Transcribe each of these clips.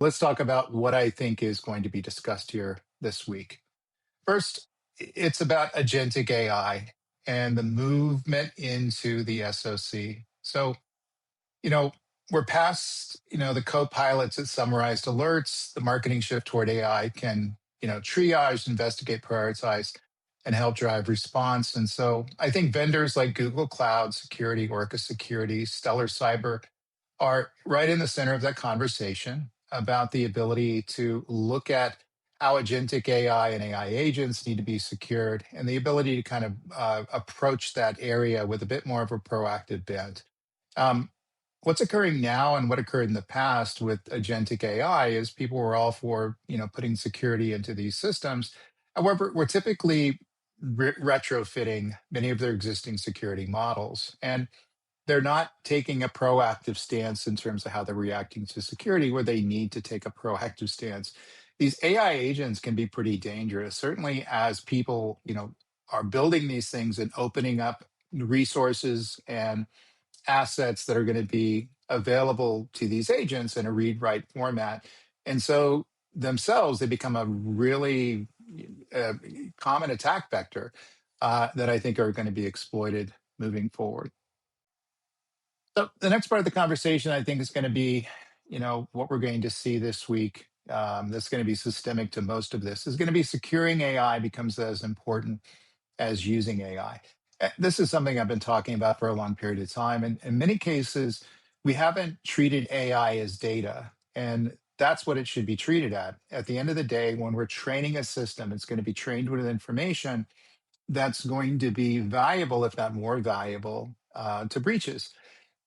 Let's talk about what I think is going to be discussed here this week. First, it's about agentic AI and the movement into the SOC. You know, we're past, the co-pilots that summarized alerts. The marketing shift toward AI can, triage, investigate, prioritize, and help drive response. And so I think vendors like Google Cloud Security, Orca Security, Stellar Cyber are right in the center of that conversation about the ability to look at how agentic AI and AI agents need to be secured and the ability to kind of approach that area with a bit more of a proactive bent. Um, what's occurring now and what occurred in the past with agentic AI is people were all for putting security into these systems. However, we're typically retrofitting many of their existing security models, and they're not taking a proactive stance in terms of how they're reacting to security where they need to take a proactive stance. These AI agents can be pretty dangerous, certainly as people, are building these things and opening up resources and assets that are going to be available to these agents in a read write format. And so themselves, they become a really uh, common attack vector that I think are going to be exploited moving forward. So the next part of the conversation, I think, is going to be, what we're going to see this week. That's going to be systemic to most of this is going to be securing AI becomes as important as using AI. This is something I've been talking about for a long period of time. And in many cases, we haven't treated AI as data. And that's what it should be treated at. At the end of the day, when we're training a system, it's going to be trained with information that's going to be valuable, if not more valuable, to breaches.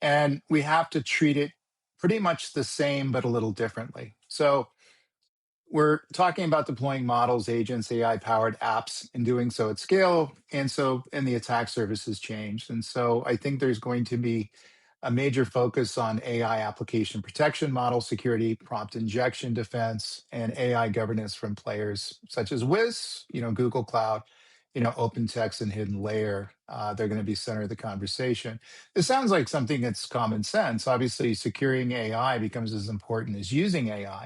And we have to treat it pretty much the same, but a little differently. So we're talking about deploying models, agents, AI powered apps, and doing so at scale. And the attack surface has changed. And so I think there's going to be a major focus on AI application protection, model security, prompt injection defense, and AI governance from players such as Wiz, Google Cloud, OpenText and Hidden Layer. They're going to be center of the conversation. This sounds like something that's common sense. Obviously, securing AI becomes as important as using AI.